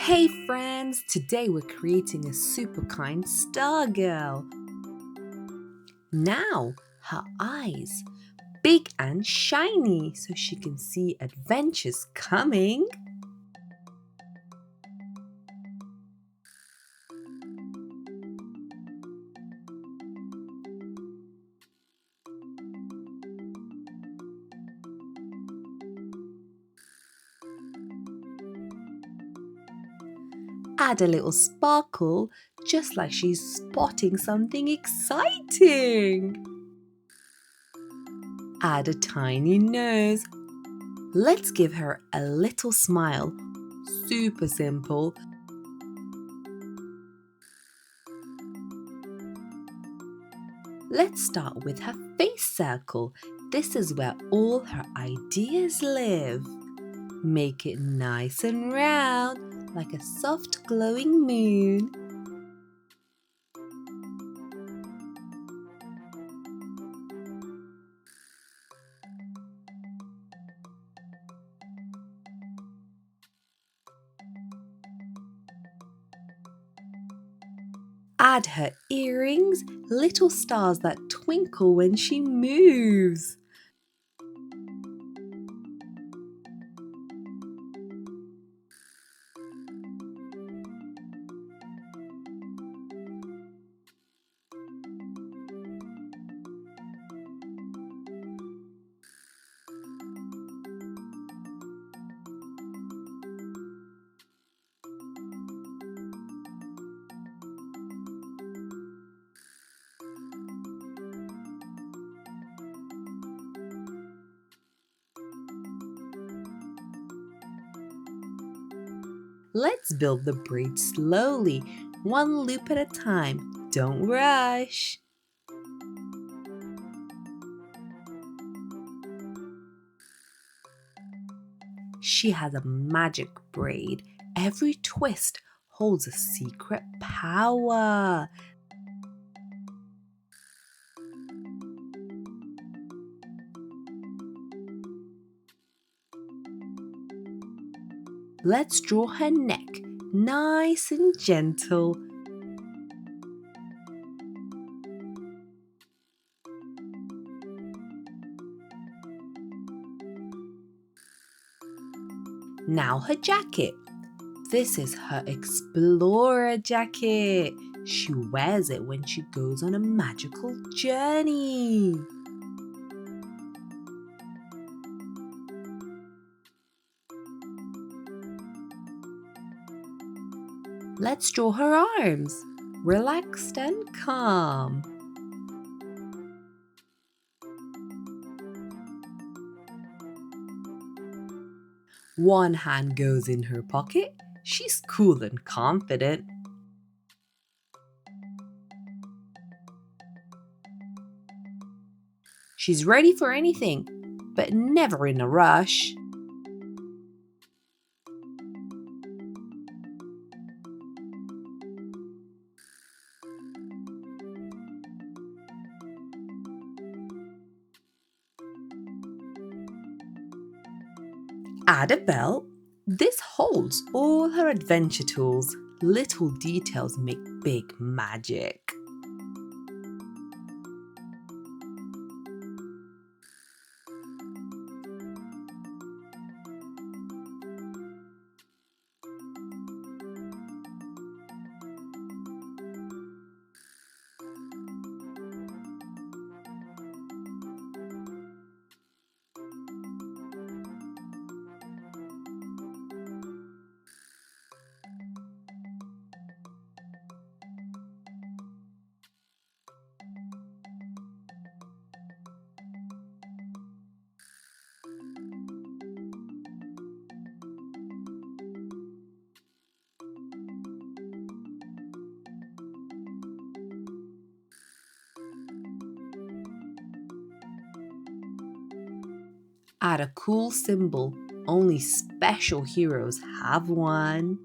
Hey friends, today we're creating a super kind star girl. Now her eyes, big and shiny so she can see adventures coming. Add a little sparkle just like she's spotting something exciting. Add a tiny nose. Let's give her a little smile. Super simple. Let's start with her face circle. This is where all her ideas live. Make it nice and round, like a soft glowing moon. Add her earrings, little stars that twinkle when she moves. Let's build the braid slowly, one loop at a time. Don't rush. She has a magic braid. Every twist holds a secret power. Let's draw her neck, nice and gentle. Now her jacket. This is her explorer jacket. She wears it when she goes on a magical journey. Let's draw her arms, relaxed and calm. One hand goes in her pocket. She's cool and confident. She's ready for anything, but never in a rush. Add a belt. This holds all her adventure tools. Little details make big magic. Add a cool symbol. Only special heroes have one.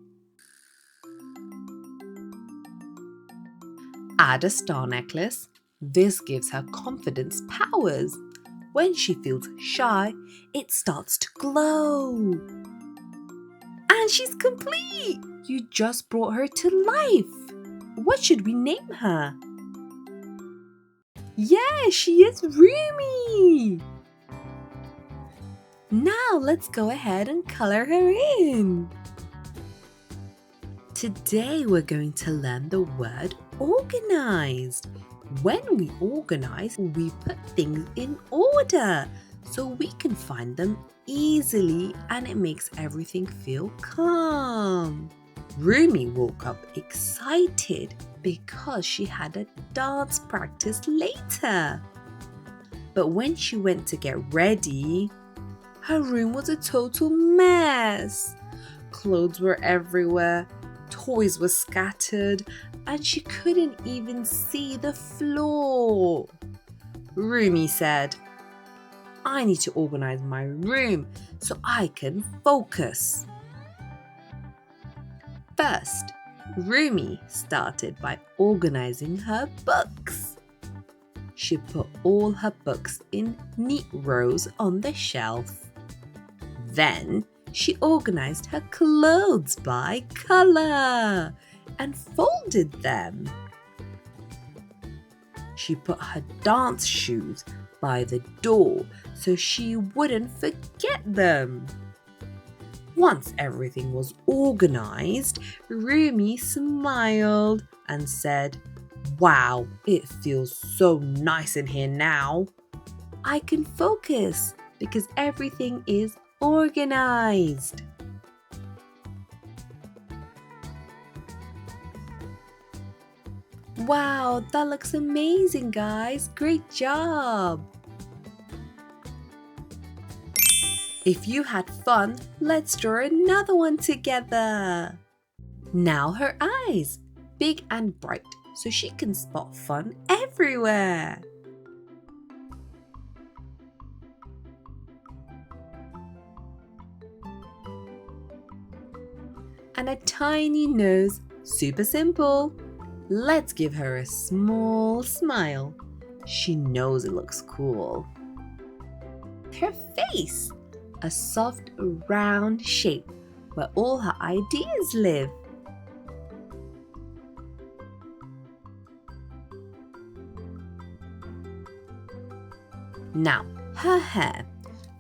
Add a star necklace. This gives her confidence powers. When she feels shy, it starts to glow. And she's complete! You just brought her to life. What should we name her? Yeah, she is Rumi. Now let's go ahead and color her in. Today we're going to learn the word organized. When we organize, we put things in order so we can find them easily and it makes everything feel calm. Rumi woke up excited because she had a dance practice later. But when she went to get ready, her room was a total mess. Clothes were everywhere, toys were scattered, and she couldn't even see the floor. Rumi said, I need to organize my room so I can focus. First, Rumi started by organizing her books. She put all her books in neat rows on the shelf. Then she organized her clothes by color and folded them. She put her dance shoes by the door so she wouldn't forget them. Once everything was organized, Rumi smiled and said, Wow, it feels so nice in here now. I can focus because everything is organized. Wow, that looks amazing, guys. Great job. If you had fun, let's draw another one together. Now her eyes, big and bright, so she can spot fun everywhere. And a tiny nose, super simple. Let's give her a small smile. She knows it looks cool. Her face, a soft round shape where all her ideas live. Now her hair,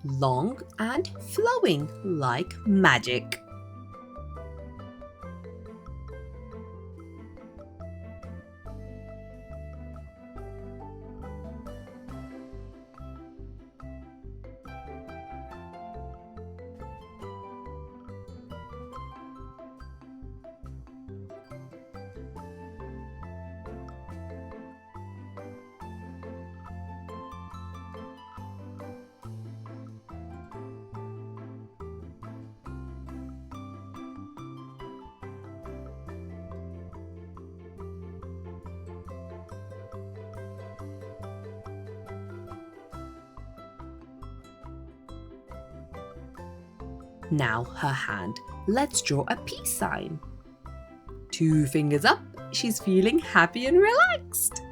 long and flowing like magic. Now her hand. Let's draw a peace sign. 2 fingers up. She's feeling happy and relaxed.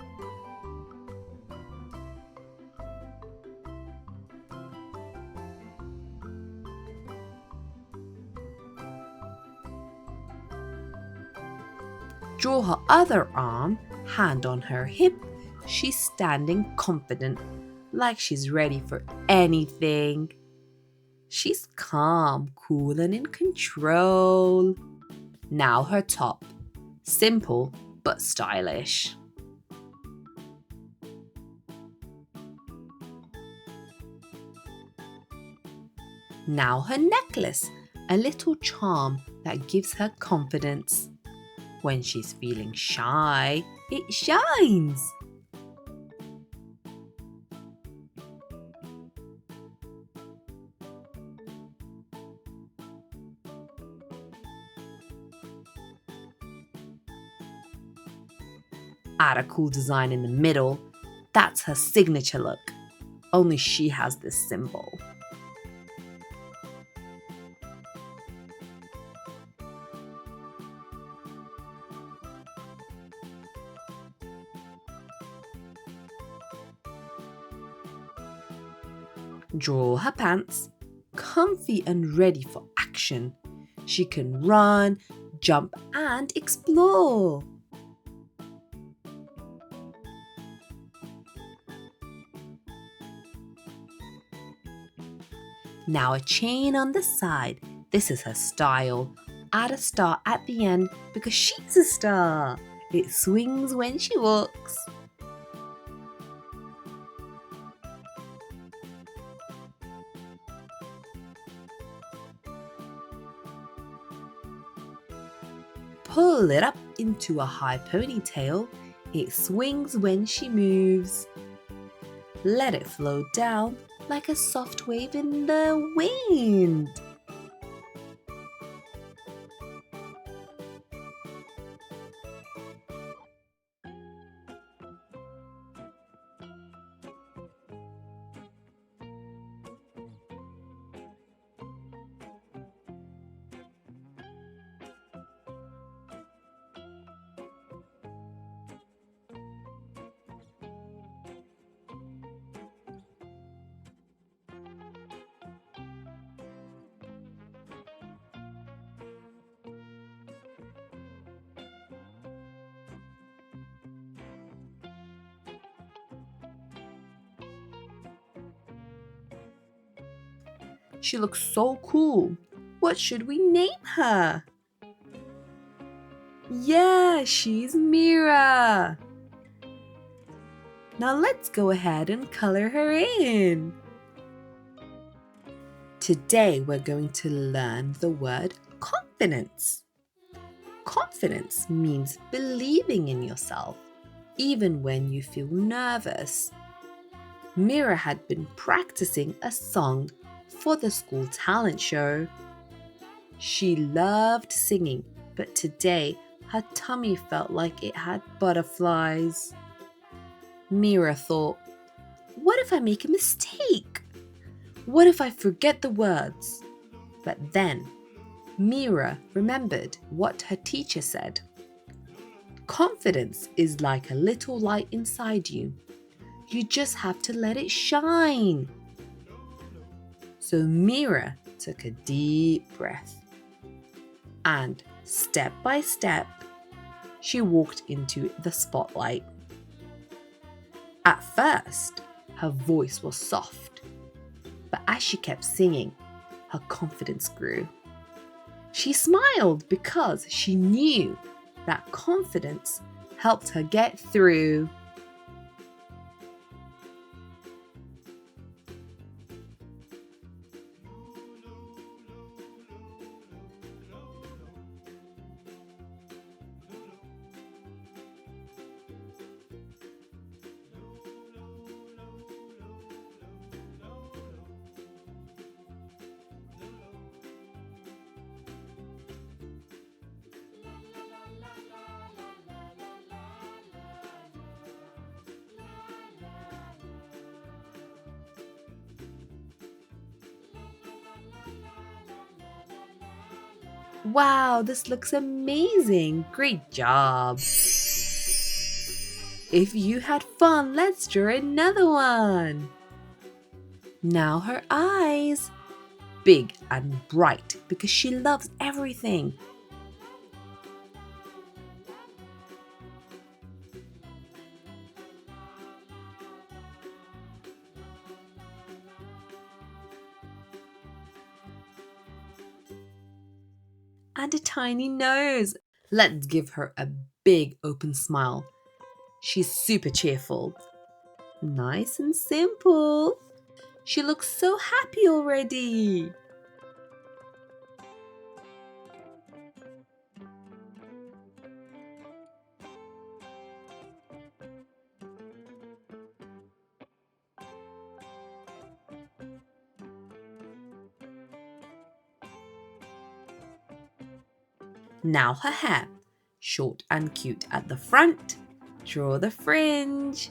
Draw her other arm, hand on her hip. She's standing confident, like she's ready for anything. She's calm, cool, and in control. Now her top. Simple but stylish. Now her necklace. A little charm that gives her confidence. When she's feeling shy, it shines. Add a cool design in the middle. That's her signature look. Only she has this symbol. Draw her pants, comfy and ready for action. She can run, jump and explore. Now a chain on the side. This is her style. Add a star at the end because she's a star. It swings when she walks. Pull it up into a high ponytail. It swings when she moves. Let it flow down like a soft wave in the wind. She looks so cool. What should we name her? Yeah, she's Mira. Now let's go ahead and color her in. Today we're going to learn the word confidence. Confidence means believing in yourself, even when you feel nervous. Mira had been practicing a song for the school talent show. She loved singing, but today her tummy felt like it had butterflies. Mira thought, what if I make a mistake? What if I forget the words? But then Mira remembered what her teacher said. Confidence is like a little light inside you. You just have to let it shine. So Mira took a deep breath and step by step, she walked into the spotlight. At first, her voice was soft, but as she kept singing, her confidence grew. She smiled because she knew that confidence helped her get through. Wow, this looks amazing. Great job. If you had fun, let's draw another one. Now her eyes. Big and bright because she loves everything. And a tiny nose. Let's give her a big open smile. She's super cheerful. Nice and simple. She looks so happy already. Now her hair. Short and cute at the front. Draw the fringe.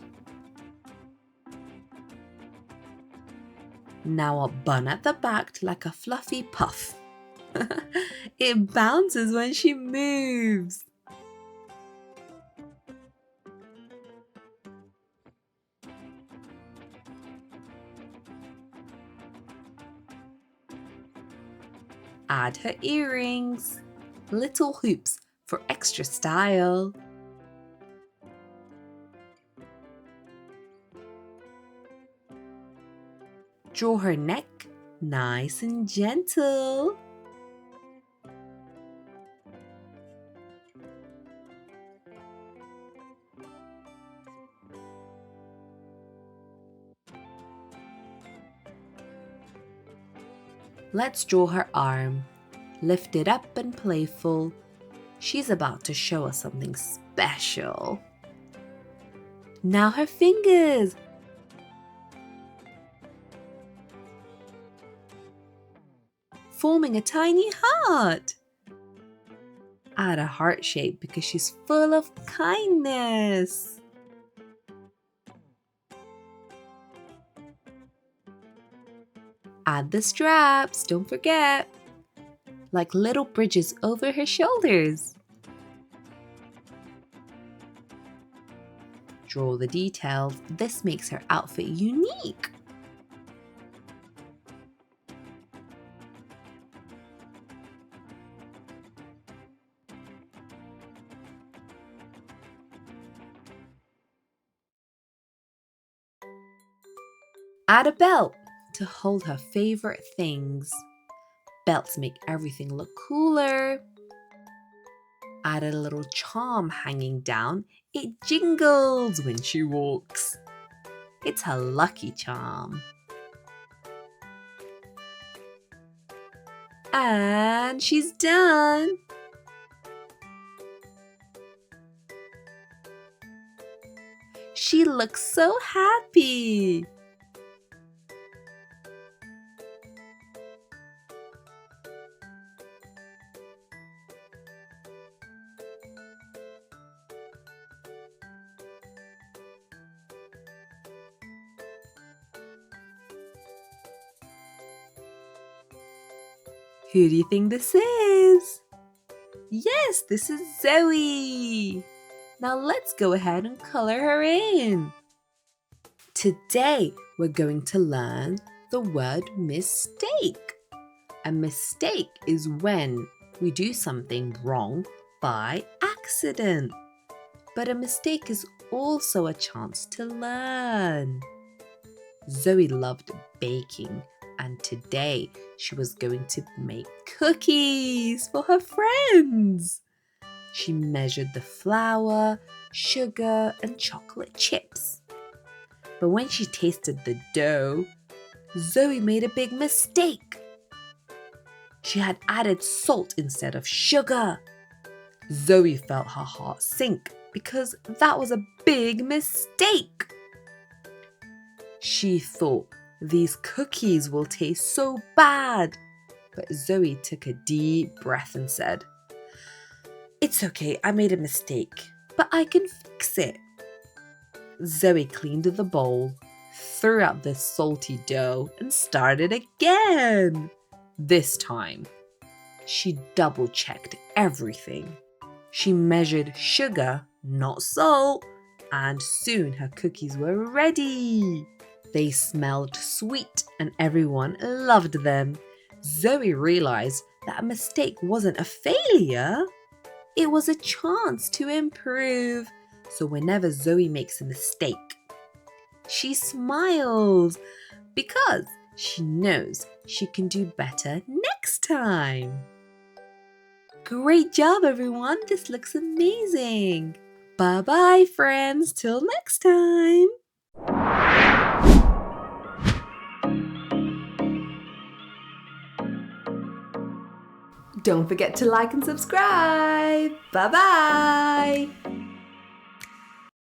Now a bun at the back like a fluffy puff. It bounces when she moves. Add her earrings. little hoops for extra style. Draw her neck nice and gentle. Let's draw her arm. Lift it up and playful. She's about to show us something special. Now her fingers. Forming a tiny heart. Add a heart shape because she's full of kindness. Add the straps, don't forget, like little bridges over her shoulders. Draw the details. This makes her outfit unique. Add a belt to hold her favorite things. Belts make everything look cooler. Add a little charm hanging down. It jingles when she walks. It's her lucky charm. And she's done. She looks so happy. Who do you think this is? Yes, this is Zoey. Now let's go ahead and color her in. Today we're going to learn the word mistake. A mistake is when we do something wrong by accident. But a mistake is also a chance to learn. Zoey loved baking, and today she was going to make cookies for her friends. She measured the flour, sugar, and chocolate chips. But when she tasted the dough, Zoey made a big mistake. She had added salt instead of sugar. Zoey felt her heart sink because that was a big mistake. She thought, these cookies will taste so bad. But Zoey took a deep breath and said, "It's okay, I made a mistake, but I can fix it." Zoey cleaned the bowl, threw out the salty dough, and started again. This time, she double-checked everything. She measured sugar, not salt, and soon her cookies were ready. They smelled sweet and everyone loved them. Zoey realized that a mistake wasn't a failure. It was a chance to improve. So whenever Zoey makes a mistake, she smiles because she knows she can do better next time. Great job, everyone. This looks amazing. Bye-bye, friends. Till next time. Don't forget to like and subscribe. Bye-bye.